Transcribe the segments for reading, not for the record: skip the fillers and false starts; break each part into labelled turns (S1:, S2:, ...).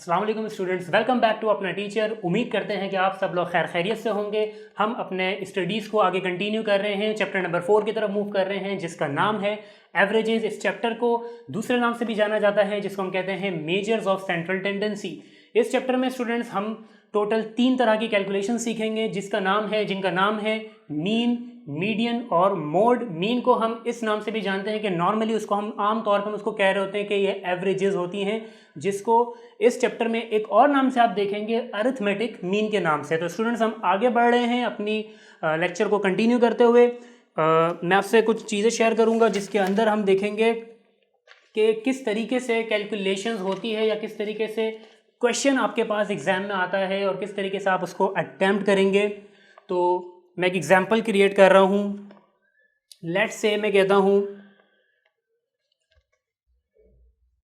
S1: अस्सलाम वालेकुम students, welcome back to अपना टीचर। उम्मीद करते हैं कि आप सब लोग खैर खैरियत से होंगे। हम अपने स्टडीज़ को आगे कंटिन्यू कर रहे हैं, चैप्टर नंबर 4 की तरफ मूव कर रहे हैं, जिसका नाम है एवरेजेस। इस चैप्टर को दूसरे नाम से भी जाना जाता है, जिसको हम कहते हैं मेजर्स ऑफ सेंट्रल टेंडेंसी। इस चैप्टर में स्टूडेंट्स हम टोटल 3 तरह की कैलकुलेशन सीखेंगे, जिनका नाम है मीन, मीडियन और मोड। मीन को हम इस नाम से भी जानते हैं कि नॉर्मली उसको हम आम तौर पर उसको कह रहे होते हैं कि ये एवरेजेस होती हैं, जिसको इस चैप्टर में एक और नाम से आप देखेंगे, अरिथमेटिक मीन के नाम से। तो स्टूडेंट्स हम आगे बढ़ रहे हैं अपनी लेक्चर को कंटिन्यू करते हुए। मैं आपसे कुछ चीज़ें शेयर करूंगा जिसके अंदर हम देखेंगे कि किस तरीके से कैलकुलेशंस होती है या किस तरीके से क्वेश्चन आपके पास एग्जाम में आता है और किस तरीके से आप उसको अटेम्प्ट करेंगे। तो मैं एक एग्जाम्पल क्रिएट कर रहा हूँ। लेट्स से मैं कहता हूँ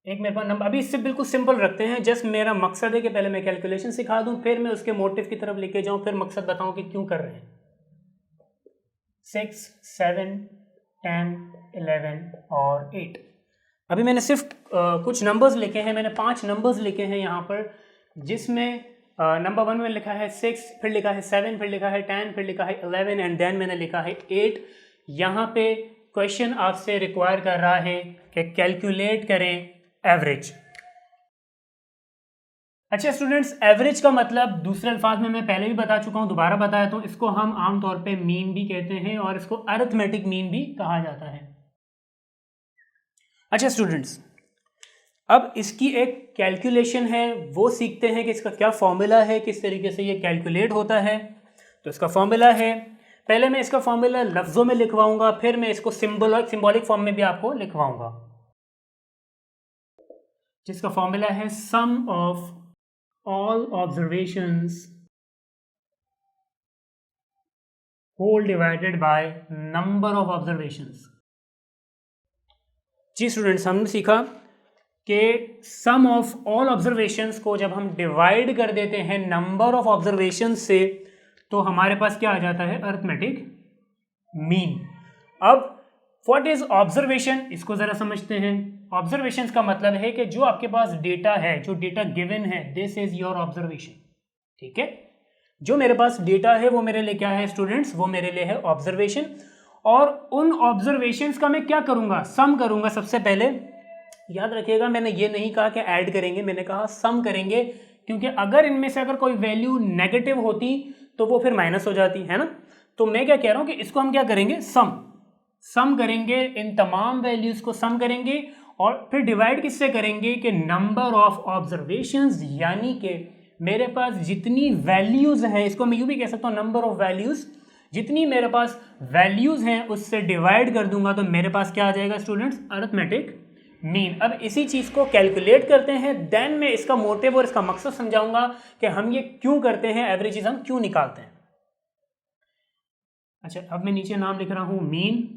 S1: एक मेरे पास नंबर, अभी इससे बिल्कुल सिंपल रखते हैं। जस्ट मेरा मकसद है कि पहले मैं कैलकुलेशन सिखा दूं, फिर मैं उसके मोटिव की तरफ लेके जाऊं, फिर मकसद बताऊं कि क्यों कर रहे हैं। 6, 7, 10, 11 और 8। अभी मैंने सिर्फ कुछ नंबर्स लिखे हैं। मैंने 5 नंबर्स लिखे हैं यहाँ पर, जिसमें नंबर 1 में लिखा है 6, फिर लिखा है 7, फिर लिखा है 10, फिर लिखा है 11 एंड देन मैंने लिखा है 8। यहाँ पे क्वेश्चन आपसे रिक्वायर कर रहा है कि कैलकुलेट करें एवरेज। अच्छा स्टूडेंट्स, एवरेज का मतलब दूसरे अल्फाज में मैं पहले भी बता चुका हूँ, दोबारा बताया तो इसको हम आमतौर पे मीन भी कहते हैं और इसको अरिथमेटिक मीन भी कहा जाता है। अच्छा स्टूडेंट्स, अब इसकी एक कैलकुलेशन है, वो सीखते हैं कि इसका क्या फॉर्मूला है, किस तरीके से ये कैलकुलेट होता है। तो इसका फॉर्मूला है, पहले मैं इसका फॉर्मूला लफ्जों में लिखवाऊंगा, फिर मैं इसको सिंबॉलिक फॉर्म में भी आपको लिखवाऊंगा, जिसका फॉर्मूला है sum of all observations whole divided by number of observations. जी स्टूडेंट्स, हमने सीखा कि सम ऑफ ऑल ऑब्जर्वेशंस को जब हम डिवाइड कर देते हैं नंबर ऑफ ऑब्जर्वेशंस से, तो हमारे पास क्या आ जाता है, अरिथमेटिक मीन। अब व्हाट इज ऑब्जर्वेशन, इसको जरा समझते हैं। ऑब्जर्वेशन का मतलब है कि जो आपके पास डेटा है, जो डेटा गिवन है, दिस इज योर ऑब्जर्वेशन। ठीक है, जो मेरे पास डेटा है वो मेरे लिए क्या है स्टूडेंट्स, वो मेरे लिए है ऑब्जर्वेशन। और उन ऑब्जर्वेशंस का मैं क्या करूंगा, सम करूंगा। सबसे पहले याद रखिएगा, मैंने ये नहीं कहा कि ऐड करेंगे, मैंने कहा सम करेंगे, क्योंकि अगर इनमें से अगर कोई वैल्यू नेगेटिव होती तो वो फिर माइनस हो जाती है ना। तो मैं क्या कह रहा हूं कि इसको हम क्या करेंगे, सम करेंगे, इन तमाम वैल्यूज को सम करेंगे और फिर डिवाइड किससे करेंगे कि नंबर ऑफ ऑब्जर्वेशंस, यानी कि मेरे पास जितनी वैल्यूज हैं, इसको मैं यूं भी कह सकता हूं नंबर ऑफ वैल्यूज, जितनी मेरे पास वैल्यूज हैं उससे डिवाइड कर दूंगा तो मेरे पास क्या आ जाएगा स्टूडेंट्स, अरिथमेटिक मीन। अब इसी चीज को कैलकुलेट करते हैं, देन मैं इसका मोटिव और इसका मकसद समझाऊंगा कि हम ये क्यों करते हैं, एवरेजेस हम क्यों निकालते हैं। अच्छा, अब मैं नीचे नाम लिख रहा हूं मीन।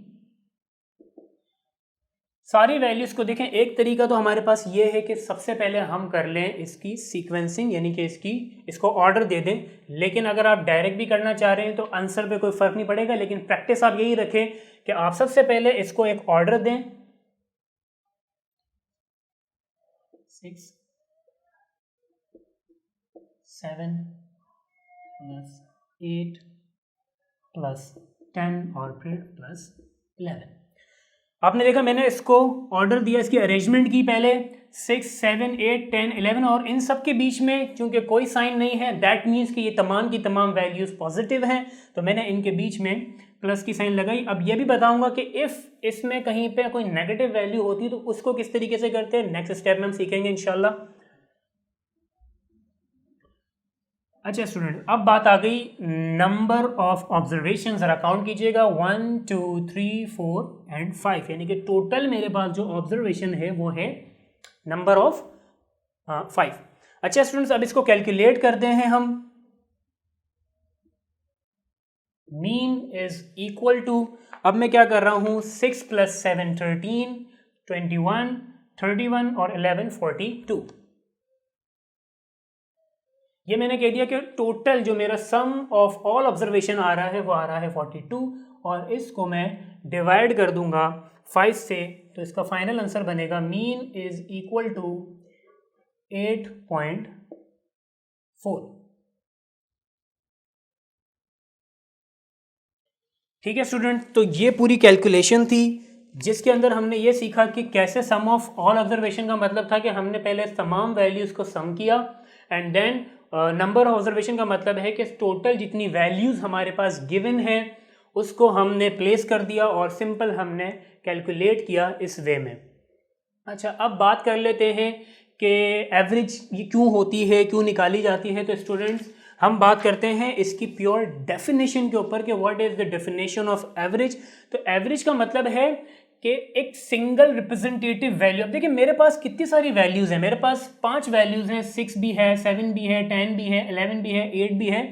S1: सारी वैल्यूज को देखें, एक तरीका तो हमारे पास ये है कि सबसे पहले हम कर लें इसकी सीक्वेंसिंग, यानी कि इसको ऑर्डर दे दें। लेकिन अगर आप डायरेक्ट भी करना चाह रहे हैं तो आंसर पे कोई फर्क नहीं पड़ेगा, लेकिन प्रैक्टिस आप यही रखें कि आप सबसे पहले इसको एक ऑर्डर दें। 6, 7 प्लस 8 प्लस 10 और फिर प्लस 11। आपने देखा मैंने इसको ऑर्डर दिया, इसकी अरेंजमेंट की पहले 6, 7, 8, 10, 11 और इन सब के बीच में चूंकि कोई साइन नहीं है, दैट मीन्स कि ये तमाम की तमाम वैल्यूज पॉजिटिव हैं, तो मैंने इनके बीच में प्लस की साइन लगाई। अब ये भी बताऊंगा कि इफ इसमें कहीं पे कोई नेगेटिव वैल्यू होती है तो उसको किस तरीके से करते हैं, नेक्स्ट स्टेप में हम सीखेंगे इंशाल्लाह। अच्छा स्टूडेंट, अब बात आ गई नंबर ऑफ ऑब्जर्वेशन। जरा काउंट कीजिएगा, 1, 2, 3, 4 एंड 5, यानी कि टोटल मेरे पास जो ऑब्जर्वेशन है वो है नंबर ऑफ 5। अच्छा स्टूडेंट्स, अब इसको कैलकुलेट करते हैं हम। मीन इज इक्वल टू, अब मैं क्या कर रहा हूं, 6 + 7 13, 21, 31 और 11 42। ये मैंने कह दिया कि टोटल जो मेरा सम ऑफ ऑल ऑब्जर्वेशन आ रहा है वो आ रहा है 42, और इसको मैं डिवाइड कर दूंगा 5 से, तो इसका फाइनल आंसर बनेगा मीन इज इक्वल टू 8.4। ठीक है स्टूडेंट, तो ये पूरी कैलकुलेशन थी जिसके अंदर हमने ये सीखा कि कैसे सम ऑफ ऑल ऑब्जर्वेशन का मतलब था कि हमने पहले तमाम वैल्यूज़ को सम किया and then number of observation का मतलब है कि टोटल जितनी वैल्यूज़ हमारे पास गिवन है उसको हमने प्लेस कर दिया और सिंपल हमने कैलकुलेट किया इस वे में। अच्छा, अब बात कर लेते हैं कि एवरेज ये क्यों होती है, क्यों निकाली जाती है। तो स्टूडेंट्स, हम बात करते हैं इसकी प्योर डेफिनेशन के ऊपर कि what is the definition of average. तो एवरेज का मतलब है कि एक सिंगल रिप्रेजेंटेटिव वैल्यू। अब देखिए मेरे पास कितनी सारी वैल्यूज़ हैं, मेरे पास 5 वैल्यूज़ हैं, 6 भी है, 7 भी है, 10 भी है, 11 भी है, 8 भी है।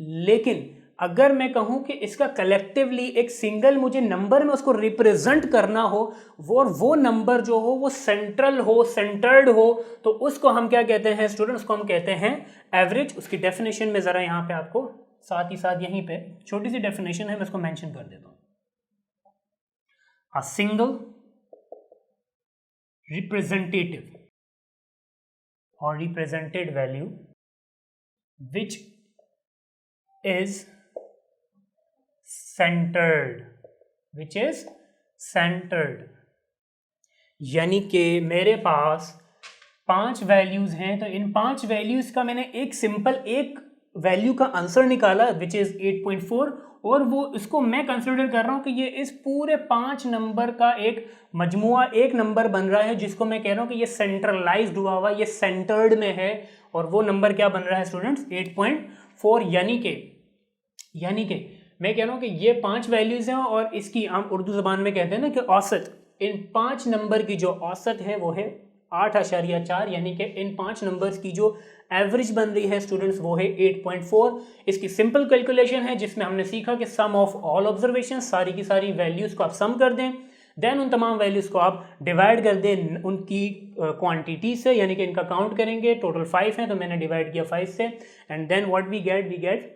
S1: लेकिन अगर मैं कहूं कि इसका कलेक्टिवली एक सिंगल मुझे नंबर में उसको रिप्रेजेंट करना हो, वो नंबर जो हो वो सेंट्रल हो, सेंटर्ड हो, तो उसको हम क्या कहते हैं स्टूडेंट? उसको हम कहते हैं एवरेज। उसकी डेफिनेशन में ज़रा यहाँ पे आपको साथ ही साथ यहीं पे छोटी सी डेफिनेशन है, मैं इसको मेंशन कर देता हूँ। A single representative or represented value which is centered, यानी कि मेरे पास 5 वैल्यूज हैं, तो इन 5 वैल्यूज का मैंने एक सिंपल एक वैल्यू का आंसर निकाला विच इज 8.4, और वो इसको मैं कंसिडर कर रहा हूं कि ये इस पूरे 5 नंबर का एक मजमुआ एक नंबर बन रहा है, जिसको मैं कह रहा हूं कि ये सेंट्रलाइज्ड हुआ हुआ, ये सेंटर्ड में है, और वो नंबर क्या बन रहा है स्टूडेंट्स? 8.4। यानी कि मैं कह रहा हूं कि ये 5 वैल्यूज हैं और इसकी हम उर्दू जबान में कहते हैं ना कि औसत, इन 5 नंबर की जो औसत है वो है 8.4, यानी कि इन 5 नंबर्स की जो एवरेज बन रही है स्टूडेंट्स वो है 8.4। इसकी सिंपल कैलकुलेशन है जिसमें हमने सीखा कि सम ऑफ ऑल ऑब्जर्वेशन, सारी की सारी वैल्यूज को आप सम कर दें, देन उन तमाम वैल्यूज को आप डिवाइड कर दें उनकी क्वांटिटी से, यानी कि इनका काउंट करेंगे। टोटल 5 है तो मैंने डिवाइड किया 5 से, and then what we get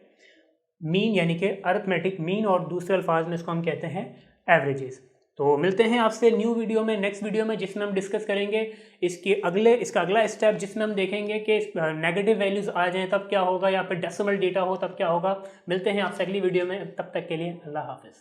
S1: mean, यानी कि अरिथमेटिक मीन, और दूसरे अल्फाज में इसको हम कहते हैं एवरेजेस। तो मिलते हैं आपसे न्यू वीडियो में, नेक्स्ट वीडियो में, जिसमें हम डिस्कस करेंगे इसका अगला स्टेप, जिसमें हम देखेंगे कि नेगेटिव वैल्यूज आ जाएं तब क्या होगा, या फिर डेसिमल डेटा हो तब क्या होगा। मिलते हैं आपसे अगली वीडियो में, तब तक के लिए अल्लाह हाफिज़।